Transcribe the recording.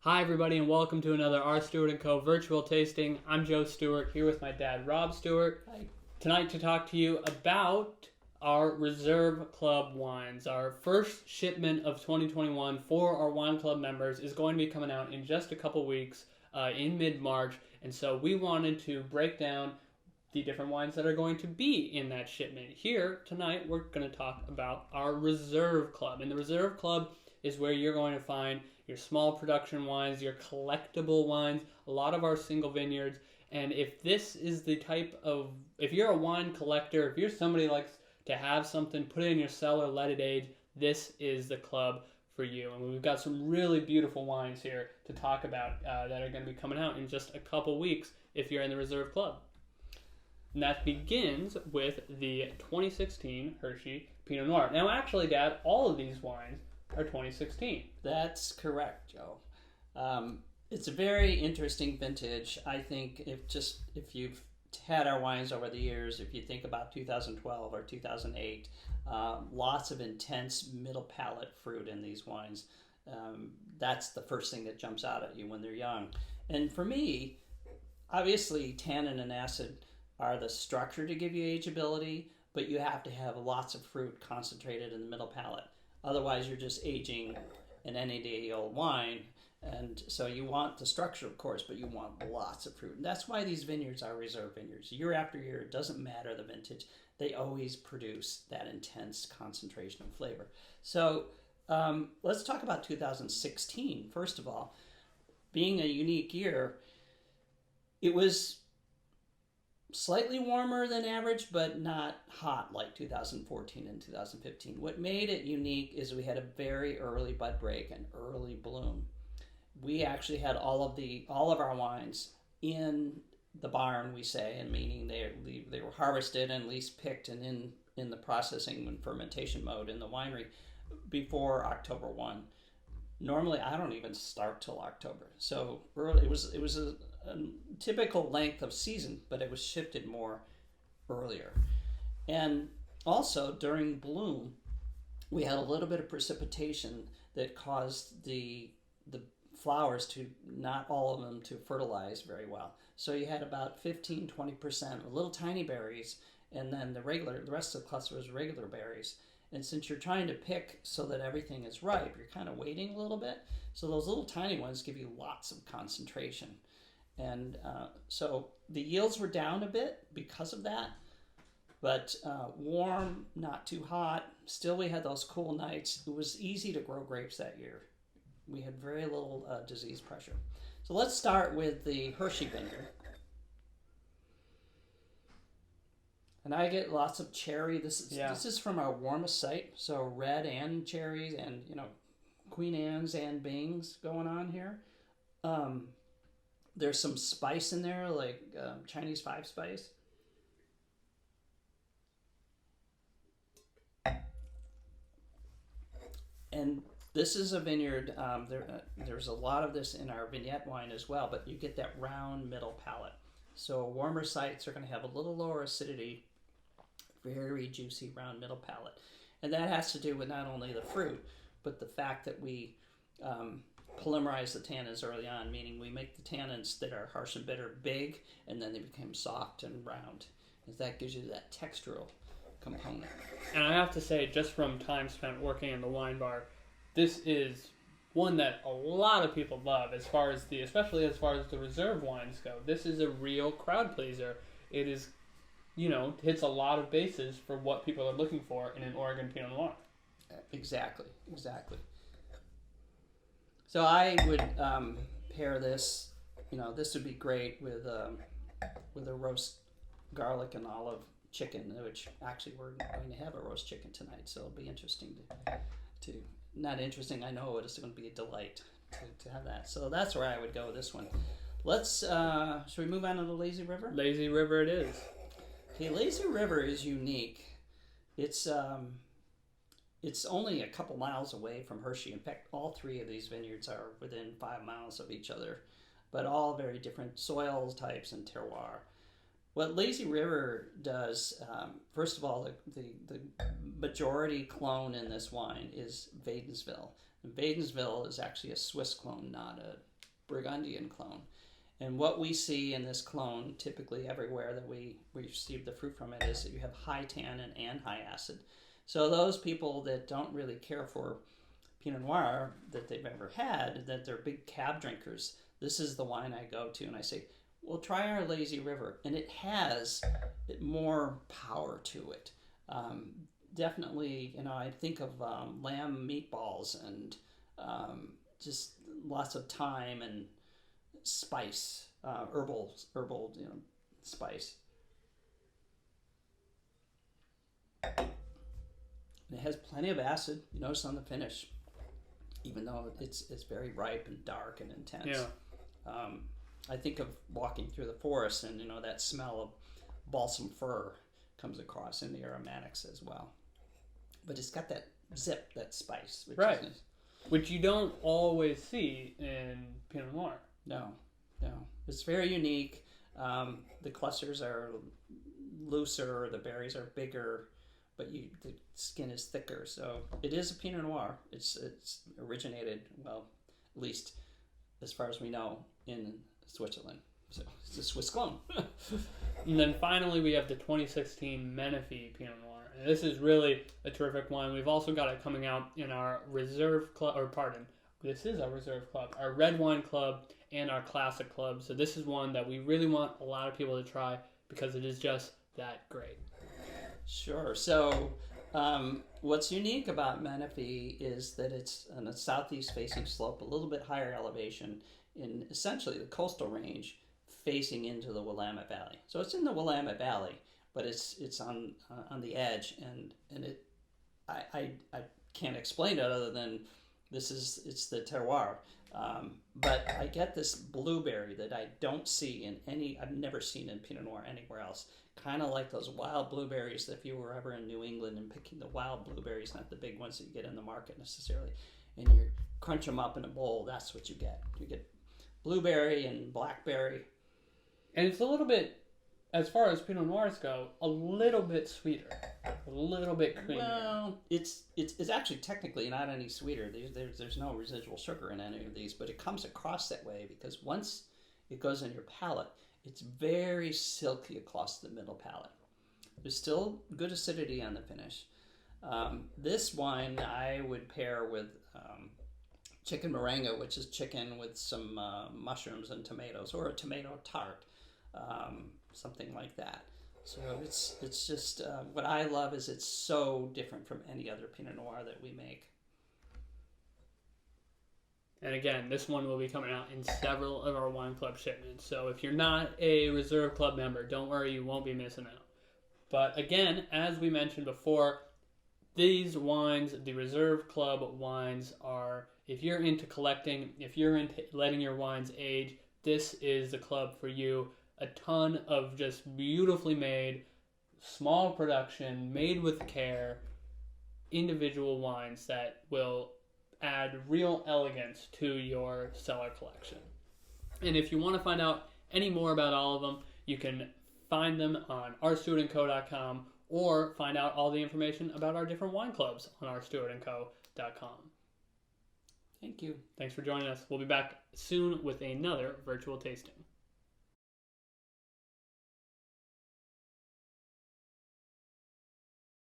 Hi everybody and welcome to another R. Stuart & Co. virtual tasting. I'm Joe Stuart here with my dad Rob Stuart. Hi. Tonight to talk to you about our Reserve Club wines. Our first shipment of 2021 for our Wine Club members is going to be coming out in just a couple weeks in mid-March. And so we wanted to break down the different wines that are going to be in that shipment. Here tonight we're going to talk about our Reserve Club. And the Reserve Club is where you're going to find your small production wines, your collectible wines, a lot of our single vineyards. And if this is the type of, if you're a wine collector, if you're somebody who likes to have something, put it in your cellar, let it age, this is the club for you. And we've got some really beautiful wines here to talk about that are going to be coming out in just a couple weeks if you're in the Reserve Club. And that begins with the 2016 Hirschy Pinot Noir. Now actually, Dad, all of these wines are 2016. That's correct, Joe. It's a very interesting vintage. I think if you've had our wines over the years, if you think about 2012 or 2008, lots of intense middle palate fruit in these wines. That's the first thing that jumps out at you when they're young. And for me, obviously tannin and acid are the structure to give you ageability, but you have to have lots of fruit concentrated in the middle palate. Otherwise, you're just aging an any-day-old wine. And so you want the structure, of course, but you want lots of fruit. And that's why these vineyards are reserve vineyards. Year after year, it doesn't matter the vintage. They always produce that intense concentration of flavor. So let's talk about 2016. First of all, being a unique year, it was slightly warmer than average, but not hot like 2014 and 2015. What made it unique is we had a very early bud break and early bloom. We actually had all of our wines in the barn, we say, and meaning they were harvested and at least picked and in the processing and fermentation mode in the winery before October 1. Normally, I don't even start till October. So early, it was a typical length of season, but it was shifted more earlier. And also during bloom, we had a little bit of precipitation that caused the flowers to, not all of them, to fertilize very well. So you had about 15-20% of little tiny berries, and then the rest of the cluster was regular berries. And since you're trying to pick so that everything is ripe, you're kind of waiting a little bit. So those little tiny ones give you lots of concentration. And so the yields were down a bit because of that. But warm, not too hot. Still, we had those cool nights. It was easy to grow grapes that year. We had very little disease pressure. So let's start with the Hirschy vineyard. And I get lots of cherry. This is from our warmest site. So red and cherries and, Queen Anne's and Bings going on here. There's some spice in there, like Chinese 5-spice. And this is a vineyard. There's a lot of this in our vignette wine as well, but you get that round middle palate. So warmer sites are going to have a little lower acidity, very juicy round middle palate. And that has to do with not only the fruit, but the fact that we polymerize the tannins early on, meaning we make the tannins that are harsh and bitter big, and then they become soft and round. And that gives you that textural component. And I have to say, just from time spent working in the wine bar, this is one that a lot of people love, especially as far as the reserve wines go. This is a real crowd pleaser. It is, hits a lot of bases for what people are looking for in an Oregon Pinot Noir. Exactly. So I would pair this. This would be great with a roast garlic and olive chicken, which actually we're going to have a roast chicken tonight. So it'll be interesting to not interesting. I know it's going to be a delight to have that. So that's where I would go with this one. Let's. Should we move on to the Lazy River? Lazy River, it is. Okay, Lazy River is unique. It's only a couple miles away from Hirschy. In fact, all three of these vineyards are within 5 miles of each other, but all very different soil types and terroir. What Lazy River does, first of all, the majority clone in this wine is Wädenswil. And Wädenswil is actually a Swiss clone, not Burgundian clone. And what we see in this clone, typically everywhere that we receive the fruit from it, is that you have high tannin and high acid. So those people that don't really care for Pinot Noir that they've ever had, that they're big cab drinkers, this is the wine I go to and I say, well, try our Lazy River. And it has more power to it. Definitely, I think of lamb meatballs and just lots of thyme and spice, herbal, spice. It has plenty of acid. You notice on the finish, even though it's very ripe and dark and intense. Yeah. I think of walking through the forest, and that smell of balsam fir comes across in the aromatics as well. But it's got that zip, that spice, which right, is nice. Which you don't always see in Pinot Noir. No, it's very unique. The clusters are looser, the berries are bigger, but the skin is thicker. So it is a Pinot Noir. It's originated, well, at least as far as we know, in Switzerland. So it's a Swiss clone. And then finally we have the 2016 Menefee Pinot Noir. And this is really a terrific wine. We've also got it coming out in our reserve club, this is our reserve club, our red wine club and our classic club. So this is one that we really want a lot of people to try because it is just that great. Sure. So what's unique about Menefee is that it's on a southeast facing slope, a little bit higher elevation in essentially the coastal range facing into the Willamette Valley. So it's in the Willamette Valley, but it's on the edge, and I can't explain it other than it's the terroir. But I get this blueberry that I don't see I've never seen in Pinot Noir anywhere else. Kind of like those wild blueberries that if you were ever in New England and picking the wild blueberries, not the big ones that you get in the market necessarily, and you crunch them up in a bowl, that's what you get. You get blueberry and blackberry. And it's a little bit, as far as Pinot Noirs go, a little bit sweeter, a little bit creamier. Well, it's actually technically not any sweeter. There's no residual sugar in any of these, but it comes across that way because once it goes in your palate, it's very silky across the middle palate. There's still good acidity on the finish. This wine I would pair with chicken moringa, which is chicken with some mushrooms and tomatoes, or a tomato tart, something like that. So it's just what I love is it's so different from any other Pinot Noir that we make. And again, this one will be coming out in several of our Wine Club shipments. So if you're not a Reserve Club member, don't worry, you won't be missing out. But again, as we mentioned before, these wines, the Reserve Club wines, are, if you're into collecting, if you're into letting your wines age, this is the club for you. A ton of just beautifully made, small production, made with care, individual wines that will add real elegance to your cellar collection. And if you want to find out any more about all of them, you can find them on ourstuartandco.com or find out all the information about our different wine clubs on ourstuartandco.com. Thank you. Thanks for joining us. We'll be back soon with another virtual tasting.